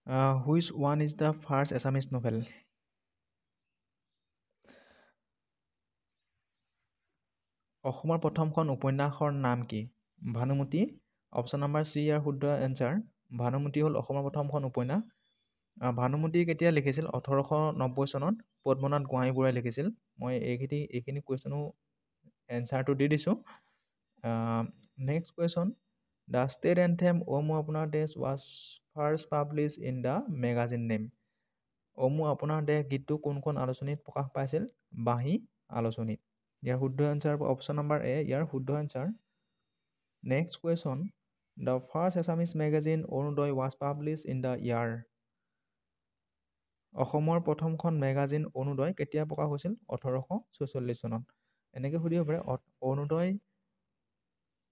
Which one is the first Assamese novel? অসমৰ প্ৰথমখন উপন্যাসৰ নাম কি? ভানুমতি। অপশ্যন নম্বৰ চি ইয়াৰ শুদ্ধ এনচাৰ। ভানুমতি হ'ল অসমৰ প্ৰথমখন উপন্যাস। ভানুমতি কেতিয়া লিখিছিল? 1890 চনত পদ্মনাথ গোহাঞিবৰুৱাই লিখিছিল। মই এইখিনি কুৱেশ্যনো এনচাৰটো দি দিছোঁ। Next question, the state anthem অ' মোৰ আপোনাৰ দেশ was first published in the magazine name. অ' মোৰ আপোনাৰ দেশ গীতটো কোনখন আলোচনীত প্ৰকাশ পাইছিল? বাঁহী আলোচনীত। ইয়াৰ শুদ্ধ এনচাৰ অপশ্যন নম্বৰ এ ইয়াৰ শুদ্ধ answer. Next question, the first Assamese magazine Arunodoi was published in the year. অসমৰ প্ৰথমখন মেগাজিন অৰুণোদয় কেতিয়া প্ৰকাশ হৈছিল? 1846 চনত। এনেকৈ সুধিব পাৰে অৰুণোদয়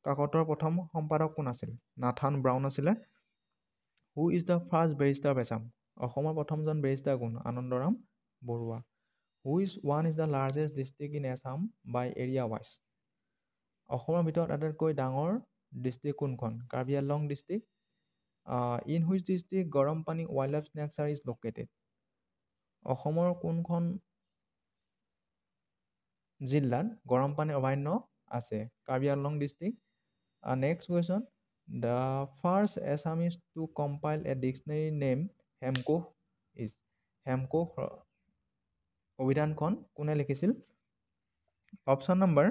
কাকতৰ প্ৰথম সম্পাদক কোন আছিল? নাথান ব্ৰাউন আছিলে। Who is the first barrister of Assam? অসমৰ প্ৰথমজন বেৰিষ্টাৰ কোন? Anandaram Barua. Which one is the largest district in Assam by area wise? অসমৰ ভিতৰত আটাইতকৈ ডাঙৰ ডিষ্ট্ৰিক্ট কোনখন? Karbi Anglong district. In which district Garampani wildlife sanctuary is located? অসমৰ কোনখন জিলাত গৰম পানী অভয়াৰণ্য আছে? Karbi Anglong district. Next question, the first Assamese to compile a dictionary name Hemkosh is. Hemkosh অভিধানখন কোনে লিখিছিল? অপশ্যন নম্বৰ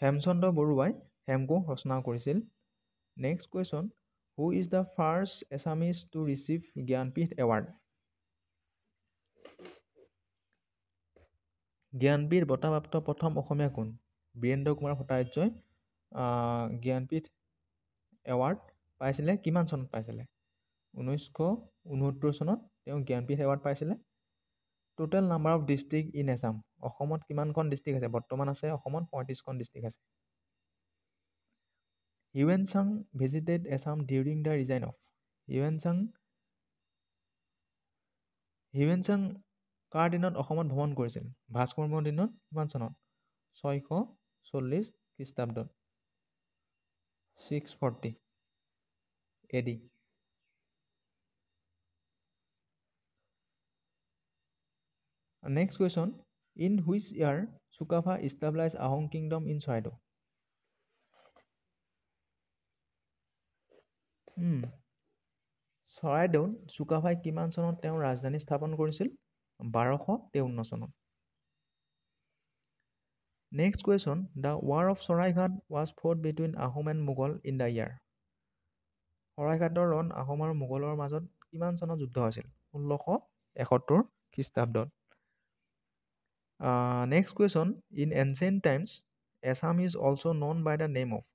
হেমচন্দ্ৰ বৰুৱাই হেমকোষ ৰচনা কৰিছিল। Next question, who is the first Assamese to receive Jnanpith award? Jnanpith বঁটাপ্ৰাপ্ত প্ৰথম অসমীয়া কোন? বীৰেন্দ্ৰ কুমাৰ ভট্টাচাৰ্যই জ্ঞানপীঠ এৱাৰ্ড পাইছিলে। কিমান চনত পাইছিলে? 1969 চনত তেওঁ জ্ঞানপীঠ এৱাৰ্ড পাইছিলে। Total number of district in Assam. অসমত কিমানখন ডিষ্ট্ৰিক্ট আছে? বৰ্তমান আছে অসমত 35খন ডিষ্ট্ৰিক্ট আছে। Hiuen Tsang visited Assam during the reign of. Hiuen Tsang কাৰ দিনত অসমত ভ্ৰমণ কৰিছিল? ভাস্কৰ বৰ্মনৰ দিনত। কিমান চনত? 640 খ্ৰীষ্টাব্দত। 640 AD। Next question, in which year Sukapha established Ahom kingdom in Charaideo? চৰাইদেউত চুকাফাই কিমান চনত তেওঁৰ ৰাজধানী স্থাপন কৰিছিল? 1253 চনত। Next question, the war of Saraighat was fought between Ahom and Mughal in the year. শৰাইঘাটৰ ৰণ আহোম আৰু মোগলৰ মাজত কিমান চনত যুদ্ধ হৈছিল? 1671 খ্ৰীষ্টাব্দত। Next question, in ancient times Assam is also' known by the name of.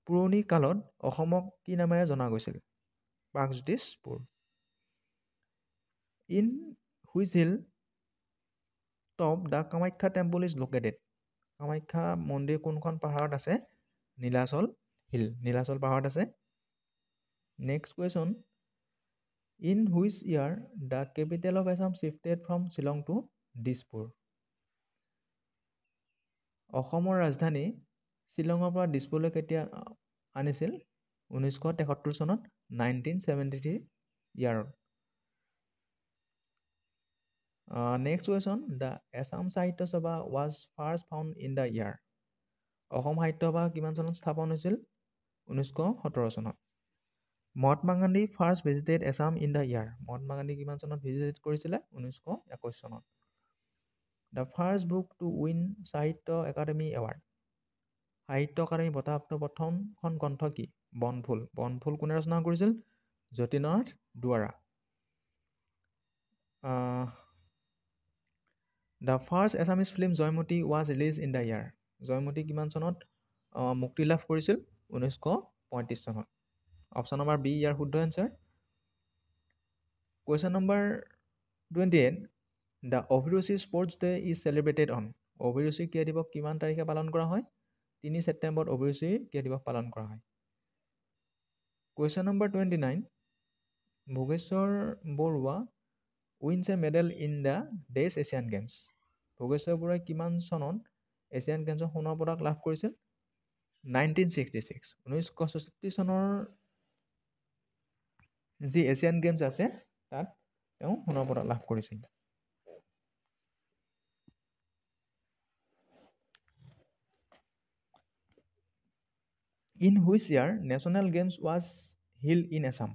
পুৰণি কালত অসমক কি নামেৰে জনা গৈছিল? Pragjyotishpur. In which hill top the Kamakhya temple is located. Kamakhya মন্দিৰ কোনখন পাহাৰত আছে? নীলাচল হিল, নীলাচল পাহাৰত আছে। Next question, in which year the capital of Assam shifted from Shillong to Dispur. অসমৰ ৰাজধানী শ্বিলঙৰ পৰা দিছপুৰলৈ কেতিয়া আনিছিল? 1973 চনত, 1973 ইয়াৰত। Next question, the Assam Sahitya Sabha was first found in the year. Assam Sahitya Sabha কিমান চনত স্থাপন হৈছিল? 1917 চনত। Mahatma Gandhi first visited Assam in the year. Mahatma Gandhi কিমান চনত ভিজিট কৰিছিলে? 1921 চনত। The first book to win Sahitya academy award. Sahitya academy বঁটাপ্ৰাপ্ত প্ৰথমখন গ্ৰন্থ কি? বনফুল। বনফুল কোনে ৰচনা কৰিছিল? Jatindranath Duwara. The first Assamese film Joymati was release in the year. Joymoti কিমান চনত মুক্তি লাভ কৰিছিল? 1935 চনত। অপশ্যন নম্বৰ বি ইয়াৰ শুদ্ধ এনচাৰ। কুৱেশ্যন নম্বৰ 28, দ্য অভিৰুচি sports day is celebrated on. অভিৰুচি ক্ৰীড়া দিৱস কিমান তাৰিখে পালন কৰা হয়? 3 ছেপ্টেম্বৰত অভিৰুচি ক্ৰীড়া দিৱস পালন কৰা হয়। Question number 29, Bhogeswar Barua wins a medal in the ডেছ এছিয়ান গেমছ। ভোগেশ্বৰ বৰুৱাই কিমান চনত এছিয়ান গেমছৰ সোণৰ পদক লাভ কৰিছিল? 1966। 1966 চনৰ যি এছিয়ান গেমছ আছে তাত তেওঁ সোণৰ পদক লাভ কৰিছিল। In which year national games was healed in Assam?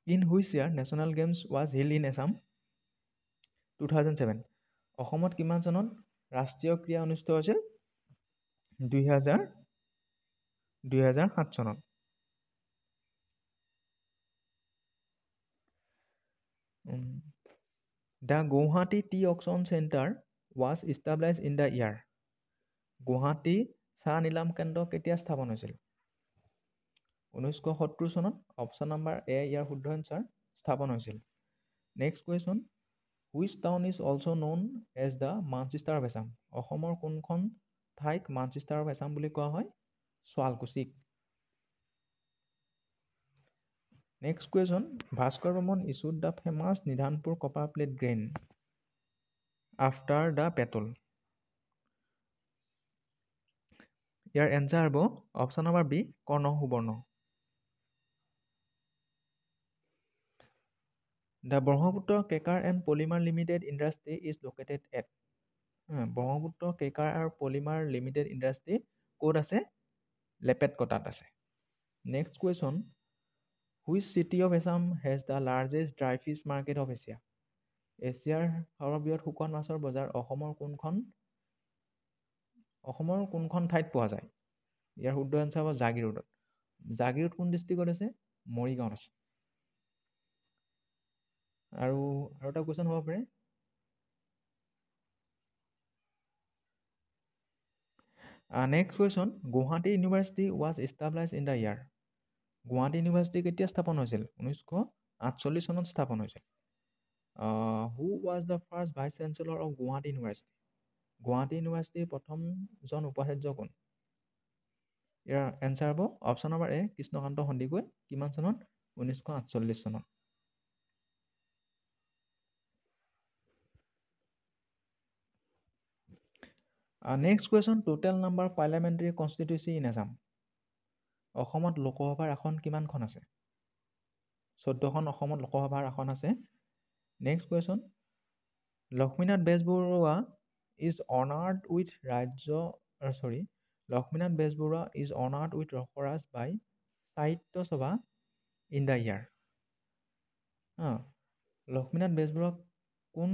In which year national games was healed in Assam? 2007। অসমত কিমান চনত ৰাষ্ট্ৰীয় ক্ৰীড়া অনুষ্ঠিত হৈছিল? 2007 চনত। The Guwahati T auction centre was establish in the year. Guwahati চাহ নিলাম কেন্দ্ৰ কেতিয়া স্থাপন হৈছিল? 1970 চনত। অপশ্যন নম্বৰ এ ইয়াৰ শুদ্ধ এনচাৰ, স্থাপন হৈছিল। Next question, which town is also' known as the Manchester of Assam? অসমৰ কোনখন ঠাইক মানচেষ্টাৰ অফ আছাম বুলি কোৱা হয়? শুৱালকুছিক। Next question, Bhaskar Barman issued the famous Nidhanpur copper plate grant after the petrol. ইয়াৰ এনচাৰ হ'ব option number B Karna Suvarna. The Brahmaputra cracker and polymer limited industry is located at. Brahmaputra cracker আৰু পলিমাৰ লিমিটেড ইণ্ডাষ্ট্ৰী ক'ত আছে? লেপেটকটাত আছে। Next question, which city of Assam has the largest dry fish market of Asia? এছিয়াৰ সৰ্ববৃহৎ শুকান মাছৰ বজাৰ অসমৰ কোনখন ঠাইত পোৱা যায়? ইয়াৰ শুদ্ধ এনচাৰ হ'ব জাগিৰোডত। জাগিৰোড কোন ডিষ্ট্ৰিক্টত আছে? মৰিগাঁৱত আছে। আৰু এটা কুৱেশ্যন হ'ব পাৰে, next question, Guwahati university was established in the year. Guwahati university কেতিয়া স্থাপন হৈছিল? 1948 চনত স্থাপন হৈছিল। Who was the first vice chancellor of Guwahati university? Guwahati ইউনিভাৰ্চিটিৰ প্ৰথমজন উপাচাৰ্য কোন? ইয়াৰ এনচাৰ হ'ব option number A Krishnakanta Sandikoi. কিমান চনত? 1948 চনত। Next question, total number parliamentary constituency in Assam. অসমত লোকসভাৰ আসন কিমানখন আছে? 14খন অসমত লোকসভাৰ আসন আছে। Next question, Lakshminath Bezbaruah is honoured with Lakshminath Bezbaruah is honoured with Rasaraj by Sahitya Sabha in the year. Lakshminath বেজবৰুৱাক কোন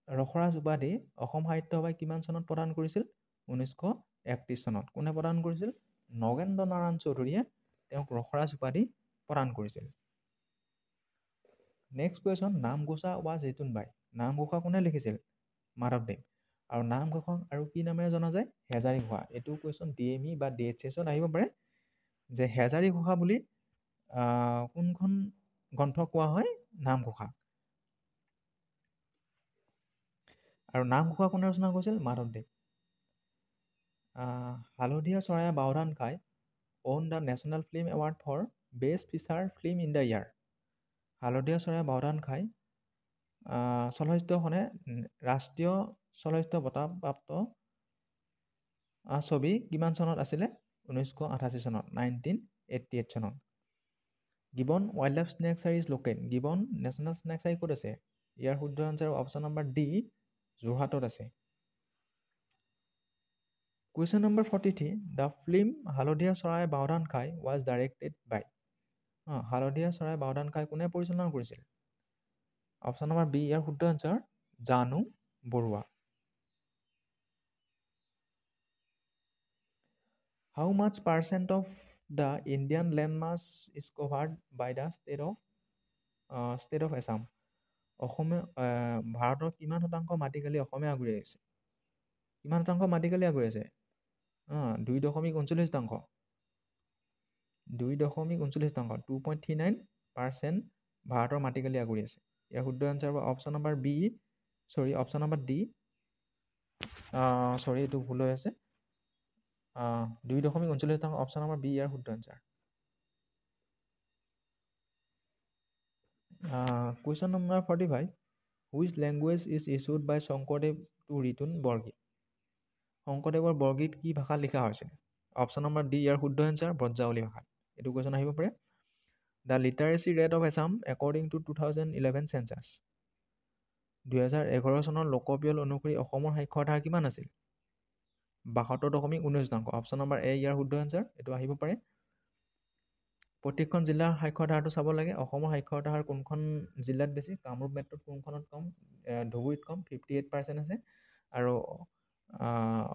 ৰসৰাজ উপাধি অসম সাহিত্য সভাই কিমান চনত প্ৰদান কৰিছিল? 1931 চনত। কোনে প্ৰদান কৰিছিল? নগেন্দ্ৰ নাৰায়ণ চৌধুৰীয়ে তেওঁক ৰসৰাজ উপাধি প্ৰদান কৰিছিল। Next question, Namghosha was written by. Namghosha কোনে লিখিছিল? মাধৱদেৱ। আৰু নামঘোষক আৰু কি নামেৰে জনা যায়? হেজাৰী ঘোষা। এইটো কুৱেশ্যন DME বা DHS আহিব পাৰে যে হেজাৰী ঘোষা বুলি কোনখন গ্ৰন্থ কোৱা হয়? নামঘোষা। আৰু নামঘোষা কোনে ৰচনা কৰিছিল? মাধৱদেৱ। হালধীয়া Soraye Baodhan Khai won the national film award for best feature film in the year. Haladhiya Soraye Baodhan খাই চলচ্চিত্ৰখনে ৰাষ্ট্ৰীয় চলচ্চিত্ৰ বঁটাপ্ৰাপ্ত ছবি কিমান চনত আছিলে? 1988 চনত, 1988 চনত। Gibbon wild life sanctuary is located. Gibbon national century ক'ত আছে? ইয়াৰ শুদ্ধ এনচাৰ অপশ্যন নম্বৰ ডি যোৰহাটত আছে। কুৱেশ্যন নম্বৰ 43, দ্য ফিল্ম হালধীয়া চৰায়ে বাওধান খাই ৱাজ ডাইৰেক্টেড বাই। হালধীয়া চৰায়ে বাওধান খাই কোনে পৰিচালনা কৰিছিল? অপশ্যন নম্বৰ বি ইয়াৰ শুদ্ধ answer Jahnu Barua. How much percent of the Indian land mass is covered by the state of Assam. ভাৰতৰ কিমান শতাংশ মাটিকালি অসমে আগুৰি আছে? কিমান শতাংশ মাটিকালি আগুৰি আছে? 2.39%। 2.39%, 2.39% ভাৰতৰ মাটিকালি আগুৰি আছে। ইয়াৰ শুদ্ধ এনচাৰ হ'ব option number B option number D. এইটো ভুল হৈ আছে। 2.39%, অপশ্যন নম্বৰ বি ইয়াৰ শুদ্ধ answer. Question number 45, which language is used by Sankardev to written Borgeet. শংকৰদেৱৰ বৰগীত কি ভাষাত লিখা হৈছিল? অপশ্যন নম্বৰ ডি ইয়াৰ শুদ্ধ এনচাৰ ব্ৰজাৱলী ভাষাত। এইটো কুৱেশ্যন আহিব পাৰে। The লিটাৰেচি rate of Assam according to 2011 census 2011 চনৰ লোকপিয়ল অনুসৰি অসমৰ সাক্ষৰতাৰ হাৰ কিমান আছিল 72.19 অপশ্যন নম্বৰ এ ইয়াৰ শুদ্ধ এনচাৰ এইটো আহিব পাৰে প্ৰত্যেকখন জিলাৰ সাক্ষৰতাৰ হাৰটো চাব লাগে অসমৰ সাক্ষৰতাৰ হাৰ কোনখন জিলাত বেছি কামৰূপ মেট্ৰত কোনখনত কম ধুবুৰীত কম 58% আছে আৰু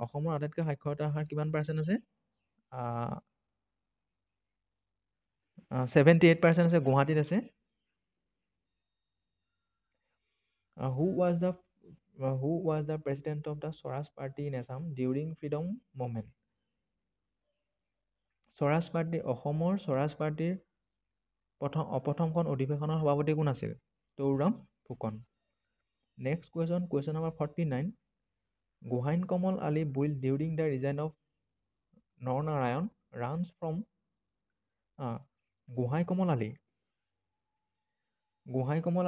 অসমৰ আটাইতকৈ সাক্ষৰতাৰ হাৰ কিমান পাৰ্চেণ্ট আছে 78% আছে গুৱাহাটীত আছে who was the president of the Swaraj Party in Assam during freedom movement Swaraj party অসমৰ স্বৰাজ পাৰ্টিৰ প্ৰথমখন অধিৱেশনৰ সভাপতি কোন আছিল Taruram Phukan next question number 49 Gohain Kamal Ali built during the reign of Naranarayan runs from Gohain Kamal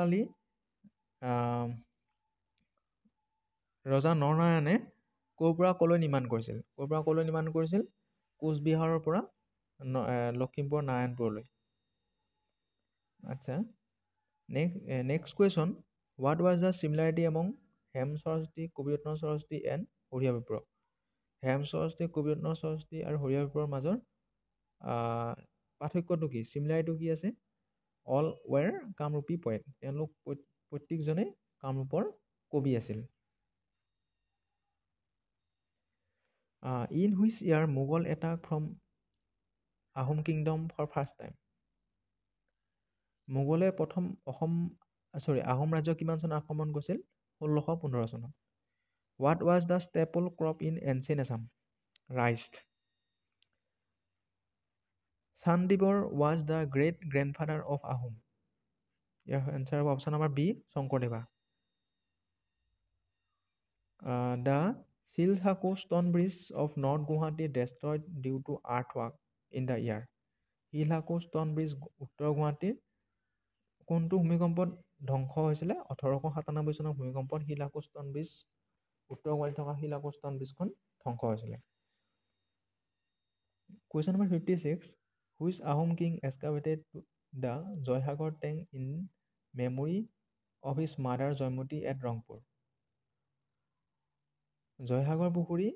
Ali ৰজা নৰনাৰায়ণে ক'ৰ পৰা ক'লৈ নিৰ্মাণ কৰিছিল কোচবিহাৰৰ পৰা লখিমপুৰ নাৰায়ণপুৰলৈ আচ্ছা next question what was the similarity among Hem Saraswati Kabiratna Saraswati and Haria Bipra Hem Saraswati Kabiratna Saraswati আৰু হৰিয়া বিপ্ৰৰ মাজৰ পাৰ্থক্যটো কি চিমিলাৰিটিটো কি আছে অল ৱেৰ কামৰূপী পয়েট তেওঁলোক প্ৰত্যেকজনে কামৰূপৰ কবি আছিল in which year Mughal attack from Ahom kingdom for first time মোগলে প্ৰথম আহোম ৰাজ্য কিমান চনত আক্ৰমণ কৰিছিল 1615 চনত what was the staple crop in ancient Assam rice Sandibor was the great grandfather of Ahom year answer হ'ব option number B Sankardeva the Silhaku stone bridge of North Guwahati destroyed due to earthquake in the year Silhaku stone bridge উত্তৰ গুৱাহাটীৰ কোনটো ভূমিকম্পত ধ্বংস হৈছিলে 1897 চনৰ ভূমিকম্পত শিলাকু stone bridge উত্তৰ গুৱাহাটীত থকা শিলাকু ষ্টন ব্ৰিজখন ধ্বংস হৈছিলে question number 56 which Ahom king excavated the Joysagar tank in memory of his mother Joymoti at Rangpur Joysagar পুখুৰী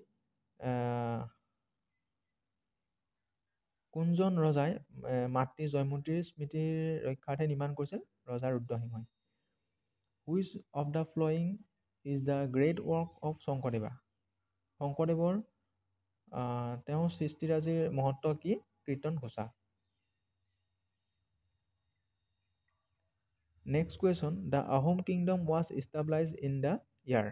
কোনজন ৰজাই মাতৃ জয়মতীৰ স্মৃতিৰ ৰক্ষাৰ্থে নিৰ্মাণ কৰিছিল ৰজা ৰুদ্ৰসিংহই which of the flowing is the great work of শংকৰদেৱৰ তেওঁৰ সৃষ্টিৰাজিৰ মহত্ব কি Kirtan Ghosha next question the Ahom kingdom was established in the year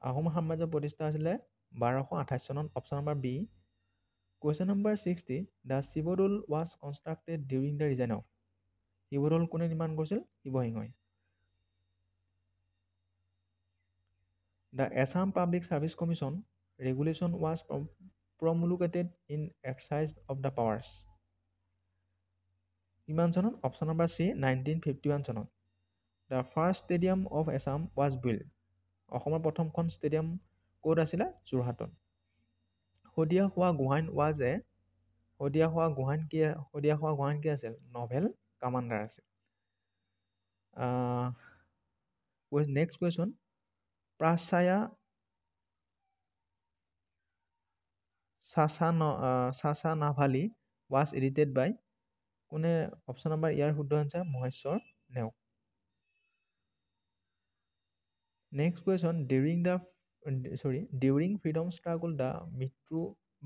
Ahom সাম্ৰাজ্য প্ৰতিষ্ঠা হৈছিলে 1228 চনত option number B question number 60 the Sivadol was constructed during the reign of Sivadol কোনে নিৰ্মাণ কৰিছিল শিৱসিংহই the Assam public service commission regulation was promulgated in exercise of the powers কিমান চনত অপশ্যন নম্বৰ চি 1951 চনত the first stadium of Assam was build অসমৰ প্ৰথমখন stadium ক'ত আছিলে যোৰহাটত শদিয়া হোৱা গোহাইন কি আছিল নভেল কামাণ্ডাৰ আছিল next question Prachya Sasanavali was edited by কোনে অপশ্যন নম্বৰ ইয়াৰ শুদ্ধ answer Maheswar Neog next question during freedom struggle the Mrityu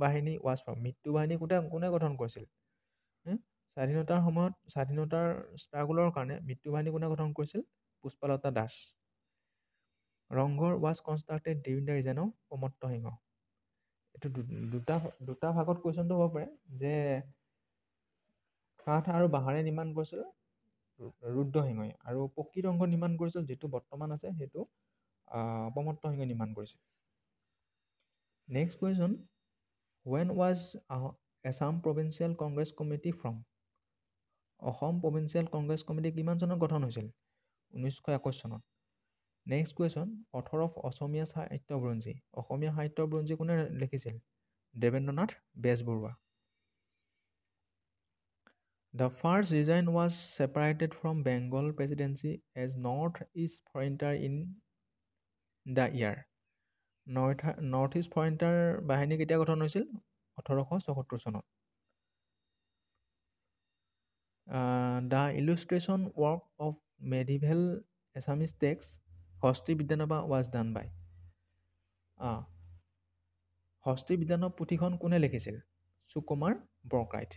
Bahini was form মৃত্যু বাহিনী কোনে গঠন কৰিছিল স্বাধীনতাৰ সময়ত স্বাধীনতাৰ ষ্ট্ৰাগলৰ কাৰণে মৃত্যু বাহিনী কোনে গঠন কৰিছিল Pushpalata Das Rangghar was constructed during the reign of Pramatta Singha এইটো দুটা ভাগত কুৱেশ্যনটো হ'ব পাৰে যে কাঠ আৰু বাঁহেৰে নিৰ্মাণ কৰিছিল ৰুদ্ৰসিংহই আৰু প্ৰকৃত ৰংঘৰ নিৰ্মাণ কৰিছিল যিটো বৰ্তমান আছে সেইটো প্ৰমত্ত সিংহই নিৰ্মাণ কৰিছিল next question when was Assam Provincial Congress Committee from Asom provincial Congress committee কিমান চনত গঠন হৈছিল 1921 চনত next question author of Asomiya Sahitya Buranji কোনে লিখিছিল Debendranath Bezbaruah the first region was separated from Bengal presidency as north east frontier in the year. North east frontier বাহিনী কেতিয়া গঠন হৈছিল? 1874 চনত। The illustration work of medieval Assamese text Hasti Bidyarnava was done by. হস্তি বিদ্যানব পুথিখন কোনে লিখিছিল? সুকুমাৰ বৰকাইত।